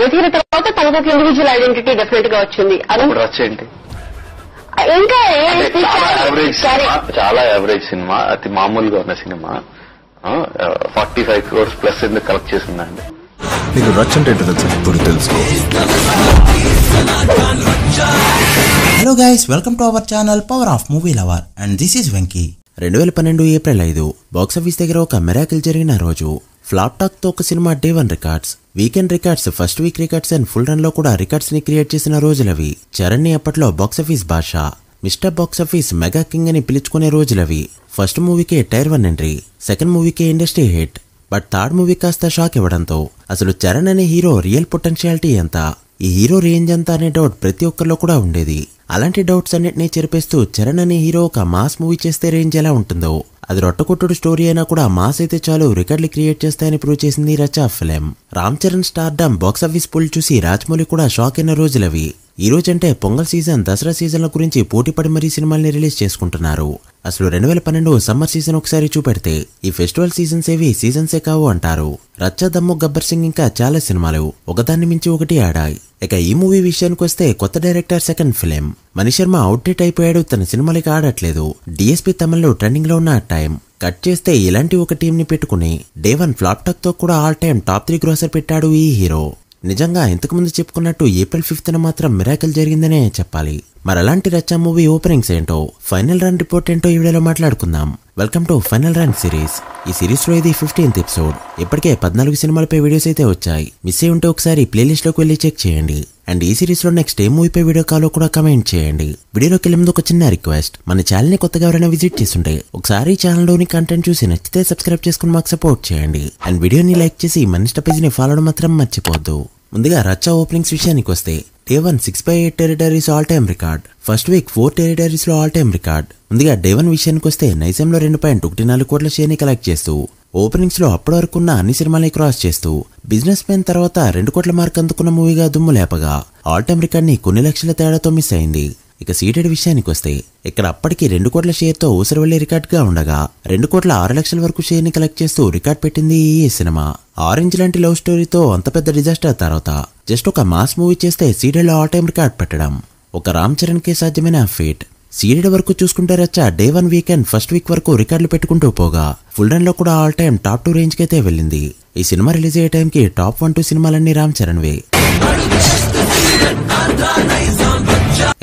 మగధీర తర్వాత తనకు ఒక ఇండివిజువల్ ఐడెంటిటీ డెఫినెట్ గా వచ్చింది. ఇంకా చాలా యావరేజ్ సినిమా, అతి మామూలుగా ఉన్న సినిమా 45 crores ప్లస్ ఎందుకు కలెక్ట్ చేసిందండి. నీకు రచ్చ అంటే ఇప్పుడు తెలుసుకో. Hello guys, welcome to our channel power of movie lover and this is Venky. 2012 April 5 box office దగ్గర ఒక మిరాకిల్ జరిగిన రోజు. ఫ్లాప్ టాక్ తో ఒక cinema day 1 records, weekend records, first week records and full run లో కూడా రికార్డ్స్ ని క్రియేట్ చేసిన రోజులవి. చరణ్ ని అప్పట్లో box office Baasha, mister box office mega king అని పిలుచుకునే రోజులవి. ఫస్ట్ మూవీకే టైర్ 1 ఎంట్రీ, సెకండ్ మూవీకే industry hit. But third movie కాస్త షాక్ ఇవ్వడంతో అసలు చరణ్ అనే హీరో రియల్ పొటెన్షియాలిటీ ఎంత, ఈ హీరో రేంజ్ ఎంత అనే డౌట్ ప్రతి ఒక్కరిలో కూడా ఉండేది. అలాంటి డౌట్స్ అన్నిటినీ చెరిపేస్తూ చరణ్ అనే హీరో ఒక మాస్ మూవీ చేస్తే రేంజ్ ఎలా ఉంటుందో, అది రొట్టకొట్టుడు స్టోరీ అయినా కూడా మాస్ అయితే చాలు రికార్డులు క్రియేట్ చేస్తాయని ప్రూవ్ చేసింది Racha film. Ram Charan stardom box office చూసి రాజమౌళి కూడా షాక్ అయిన రోజులవి. ఈ రోజంటే పొంగల్ సీజన్, దసరా సీజన్ల గురించి పోటీపడి మరీ సినిమాల్ని రిలీజ్ చేసుకుంటున్నారు. అసలు 2012 సమ్మర్ సీజన్ ఒకసారి చూపెడితే ఈ ఫెస్టివల్ సీజన్స్ ఏవి సీజన్సే కావు అంటారు. రచ్చా, దమ్ము, గబ్బర్ సింగ్ ఇంకా చాలా సినిమాలు ఒకదాన్ని మించి ఒకటి ఆడాయి. ఇక ఈ మూవీ విషయానికి వస్తే కొత్త director second film. Mani Sharma outdate అయిపోయాడు, తన సినిమాలకి ఆడట్లేదు. డిఎస్పీ తమిళ్లో ట్రెండింగ్ లో ఉన్న టైం కట్ చేస్తే ఇలాంటి ఒక టీం ని పెట్టుకుని డే 1 ఫ్లాప్ టాక్ తో కూడా ఆల్ టైమ్ టాప్ 3 గ్రోసర్ పెట్టాడు ఈ హీరో. నిజంగా ఇంతకుముందు చెప్పుకున్నట్టు ఏప్రిల్ 5న మాత్రం మిరాకిల్ జరిగిందనే చెప్పాలి. మరి అలాంటి రచ్చా మూవీ ఓపెనింగ్స్ ఏంటో, ఫైనల్ రన్ రిపోర్ట్ ఏంటో ఈ వీడియోలో మాట్లాడుకుందాం. Welcome to final run series. ఈ సిరీస్ లో ఇది 15th ఎపిసోడ్. ఇప్పటికే 14 సినిమాలపై వీడియోస్ అయితే వచ్చాయి. మిస్ అయి ఉంటే ఒకసారి ప్లేలిస్ట్ లోకి వెళ్ళి చెక్ చేయండి. అండ్ ఈ సిరీస్ లో నెక్స్ట్ ఏ మూవీపై వీడియో కాలో కూడా కమెంట్ చేయండి. వీడియోలోకి వెళ్ళే ముందు ఒక చిన్న రిక్వెస్ట్, మన ఛానల్ ని కొత్తగా ఎవరైనా విజిట్ చేస్తుంటే ఒకసారి ఛానల్ లోని కంటెంట్ చూసి నచ్చితే సబ్స్క్రైబ్ చేసుకుని మాకు సపోర్ట్ చేయండి. అండ్ వీడియోని లైక్ చేసి మన ఇన్స్టా పేజ్ ని ఫాలో మాత్రం మర్చిపోద్దు. ముందుగా రచ్చా ఓపెనింగ్స్ విషయానికి వస్తే day 1 6/8 territories all time record, first week 4 territories లో ఆల్ టైమ్ రికార్డ్. ముందుగా డే 1 విషయానికి వస్తే నైజంలో 2.14 కోట్ల షేర్ ని కలెక్ట్ చేస్తూ ఓపెనింగ్స్ లో అప్పటి వరకు ఉన్న అన్ని సినిమాలని క్రాస్ చేస్తూ బిజినెస్ మ్యాన్ తర్వాత 2 కోట్ల మార్క్ అందుకున్న మూవీగా దుమ్ము లేపగా ఆల్ టైమ్ రికార్డ్ ని కొన్ని లక్షల తేడాతో మిస్ అయింది. ఇక సీటెడ్ విషయానికి వస్తే ఇక్కడ అప్పటికి 2 కోట్ల షేర్ తో ఊసరవెళ్లి రికార్డ్ గా ఉండగా 2 కోట్ల 6 లక్షల వరకు షేర్ ని కలెక్ట్ చేస్తూ రికార్డ్ పెట్టింది ఈ సినిమా. ఆరెంజ్ లాంటి లవ్ స్టోరీతో అంత పెద్ద డిజాస్టర్ తర్వాత జస్ట్ ఒక మాస్ మూవీ చేస్తే సీడెడ్ లో ఆల్ టైమ్ రికార్డ్ పెట్టడం ఒక రామ్ చరణ్ కే సాధ్యమైన ఫీట్. సీడెడ్ వరకు చూసుకుంటే రచ్చా డే 1 వీకెండ్ ఫస్ట్ వీక్ వరకు రికార్డులు పెట్టుకుంటూ పోగా ఫుల్ రన్ లో కూడా ఆల్ టైమ్ టాప్ 2 రేంజ్ కి అయితే వెళ్ళింది. ఈ సినిమా రిలీజ్ అయ్యే టైంకి టాప్ 1, 2 సినిమాలన్నీ రామ్ చరణ్ వే.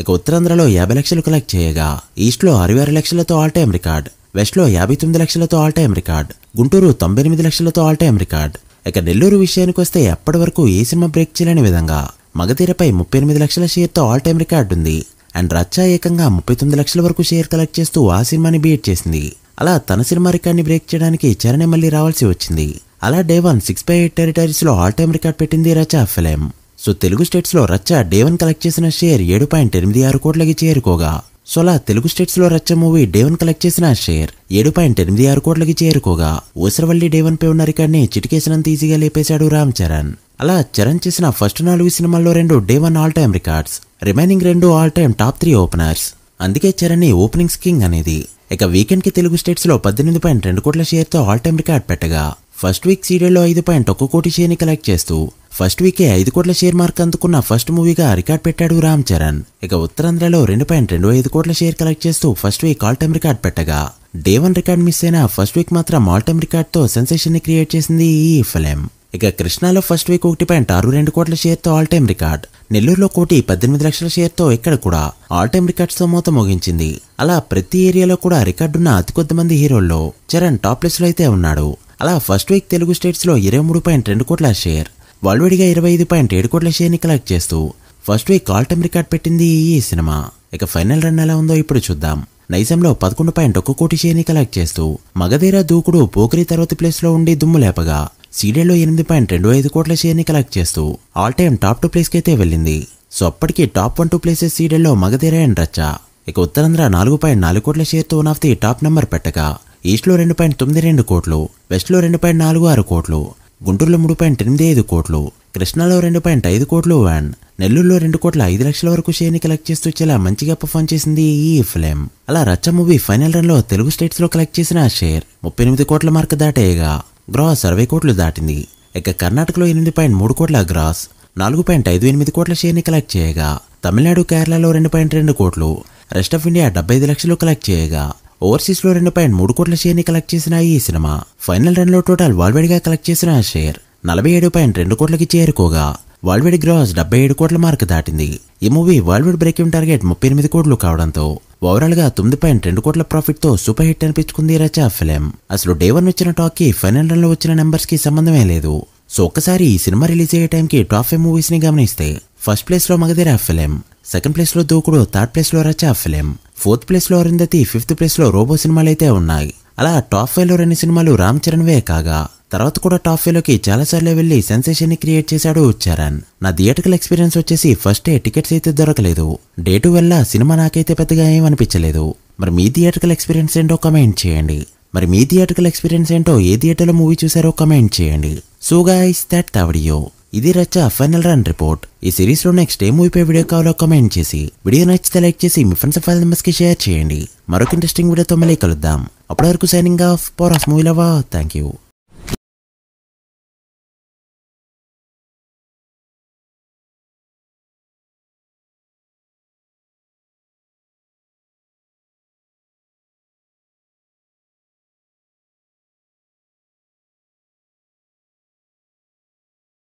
ఇక ఉత్తరాంధ్రలో 50 లక్షలు కలెక్ట్ చేయగా ఈస్ట్ లో 66 లక్షలతో ఆల్ టైమ్ రికార్డ్, వెస్ట్ లో 59 లక్షలతో ఆల్ టైమ్ రికార్డ్, గుంటూరు 98 లక్షలతో ఆల్ టైమ్ రికార్డ్. ఇక నెల్లూరు విషయానికి వస్తే అప్పటి వరకు ఏ సినిమా బ్రేక్ చేయలేని విధంగా మగధీరపై 38 లక్షల షేర్ తో ఆల్ టైమ్ రికార్డ్ ఉంది. అండ్ రచ్చా ఏకంగా 39 లక్షల వరకు షేర్ కలెక్ట్ చేస్తూ ఆ సినిమాని బీట్ చేసింది. అలా తన సినిమా రికార్డ్ ని బ్రేక్ చేయడానికి చరణ్ మళ్ళీ రావాల్సి వచ్చింది. అలా డే 1 6/8 టెరిటరీస్ లో ఆల్ టైమ్ రికార్డ్ పెట్టింది రచ్చా ఫిలిం. సో తెలుగు స్టేట్స్ లో రచ్చా డే 1 కలెక్ట్ చేసిన షేర్ 7.86 కోట్లకి చేరుకోగా, సో అలా తెలుగు స్టేట్స్ లో రచ్చా మూవీ డే 1 కలెక్ట్ చేసిన షేర్ 7.86 కోట్లకి చేరుకోగా ఊసరవల్లి డే 1 పై ఉన్న రికార్డ్ ని చిటికేసినంత ఈజీగా లేపేశాడు రామ్ చరణ్. అలా చరణ్ చేసిన ఫస్ట్ 4 సినిమాల్లో 2 day 1 all time records, remaining 2 all time top 3 openers. అందుకే చరణ్ ని ఓపెనింగ్స్ కింగ్ అనేది. ఇక వీకెండ్ కి తెలుగు స్టేట్స్ లో 18.2 కోట్ల షేర్ తో ఆల్ టైమ్ రికార్డ్ పెట్టగా ఫస్ట్ వీక్ సీరియల్ లో 5.1 కోటి షేర్ ని కలెక్ట్ చేస్తూ ఫస్ట్ వీకే 5 కోట్ల షేర్ మార్క్ అందుకున్న ఫస్ట్ మూవీగా రికార్డ్ పెట్టాడు రామ్ చరణ్. ఇక ఉత్తరాంధ్రలో 2.25 కోట్ల షేర్ కలెక్ట్ చేస్తూ first week all time record పెట్టగా డే 1 రికార్డ్ మిస్ అయిన ఫస్ట్ వీక్ మాత్రం ఆల్ టైమ్ రికార్డ్ తో సెన్సేషన్ ని క్రియేట్ చేసింది ఈ ఫిలిం. ఇక కృష్ణాలో ఫస్ట్ వీక్ 1.62 కోట్ల షేర్ తో ఆల్ టైమ్ రికార్డ్, నెల్లూరులో 18 లక్షల షేర్ తో ఇక్కడ కూడా ఆల్ టైమ్ రికార్డ్స్ తో మూత మోగించింది. అలా ప్రతి ఏరియాలో కూడా రికార్డున్న అతి కొద్ది మంది హీరోల్లో చరణ్ టాప్ ప్లేస్ లో అయితే ఉన్నాడు. అలా ఫస్ట్ వీక్ తెలుగు స్టేట్స్ లో 23.2 కోట్ల షేర్, వరల్డ్ గా 25.7 కోట్ల షేర్ ని కలెక్ట్ చేస్తూ first week all time record పెట్టింది ఈ సినిమా. ఇక ఫైనల్ రన్ ఎలా ఉందో ఇప్పుడు చూద్దాం. నైజంలో 11.1 కోటి షేర్ ని కలెక్ట్ చేస్తూ మగధీర, దూకుడు, పోకిరి తర్వాత ప్లేస్ లో ఉండి దుమ్ము లేపగా సీడెడ్ లో 8.25 కోట్ల షేర్ ని కలెక్ట్ చేస్తూ ఆల్ టైమ్ టాప్ 2 ప్లేస్ కి అయితే వెళ్ళింది. సో అప్పటికి టాప్ 1, 2 ప్లేసెస్ సీడెడ్ లో మగధీర అండ్ రచ్చా. ఇక ఉత్తరాంధ్ర 4.4 కోట్ల షేర్ తో one of the top number పెట్టగా ఈస్ట్ లో 2.92 కోట్లు, వెస్ట్ లో 2.46 కోట్లు, గుంటూరులో 3.85 కోట్లు, కృష్ణాలో 2.5 కోట్లు అండ్ నెల్లూరులో 2 కోట్ల 5 లక్షల వరకు షేర్ ని కలెక్ట్ చేస్తూ చాలా మంచిగా పర్ఫార్మ్ చేసింది ఈ ఫిలిం. అలా రచ్చా మూవీ ఫైనల్ రన్ లో తెలుగు స్టేట్స్ లో కలెక్ట్ చేసిన షేర్ 38 కోట్ల మార్క్ దాటేయగా గ్రాస్ 60 కోట్లు దాటింది. ఇక కర్ణాటకలో 8.3 కోట్ల గ్రాస్, 4.58 కోట్ల షేర్ని కలెక్ట్ చేయగా తమిళనాడు కేరళలో 2.2 కోట్లు, రెస్ట్ ఆఫ్ ఇండియా 75 లక్షలు కలెక్ట్ చేయగా ఓవర్సీస్ లో 2.3 కోట్ల షేర్ని కలెక్ట్ చేసిన ఈ సినిమా ఫైనల్ రన్ లో టోటల్ వరల్డ్ గా కలెక్ట్ చేసిన షేర్ 47.2 కోట్లకి చేరుకోగా వరల్డ్ గ్రాస్ 77 కోట్ల మార్క్ దాటింది. ఈ movie world break even target 38 కోట్లు కావడంతో ఓవరాల్ గా 9.2 కోట్ల ప్రాఫిట్ తో సూపర్ హిట్ అనిపించుకుంది రచా ఫిలిం. అసలు డే 1 వచ్చిన టాక్ కి ఫైనల్ రన్ లో వచ్చిన నెంబర్స్ కి సంబంధమే లేదు. సో ఒక్కసారి ఈ సినిమా రిలీజ్ అయ్యే టైంకి టాప్ 5 మూవీస్ ని గమనిస్తే ఫస్ట్ ప్లేస్ లో మగధీర ఫిలిం, సెకండ్ ప్లేస్ లో దూకుడు, థర్డ్ ప్లేస్ లో రచా ఫిలిం, ఫోర్త్ ప్లేస్ లో అరుంధతి, ఫిఫ్త్ ప్లేస్ లో రోబో సినిమాలైతే ఉన్నాయి. అలా టాప్ 5 లో 2 సినిమాలు రామ్ చరణ్ వే కాగా తర్వాత కూడా టాప్ 5 లోకి చాలా సార్లు వెళ్లి సెన్సేషన్ ని క్రియేట్ చేశాడు చరణ్. నా థియేటర్కల్ ఎక్స్పీరియన్స్ వచ్చేసి ఫస్ట్ డే టికెట్స్ అయితే దొరకలేదు. డే 2 వల్ల సినిమా నాకైతే పెద్దగా ఏమనిపించలేదు. మరి మీ థియేటర్కల్ ఎక్స్పీరియన్స్ ఏంటో కమెంట్ చేయండి. ఏ థియేటర్లో మూవీ చూసారో కమెంట్ చేయండి. So guys that the video. ఇది రచ్చా ఫైనల్ రన్ రిపోర్ట్. ఈ సిరీస్ లో నెక్స్ట్ ఏ మూవీపై వీడియో కావాలో కమెంట్ చేసి, వీడియో నచ్చితే లైక్ చేసి మీ ఫ్రెండ్స్ ఫైల్ మెంబర్స్ కి షేర్ చేయండి. మరొక ఇంట్రెస్టింగ్ వీడియోతో మళ్ళీ కలుద్దాం. అప్పటి వరకు signing off, power of movie lover. Thank you.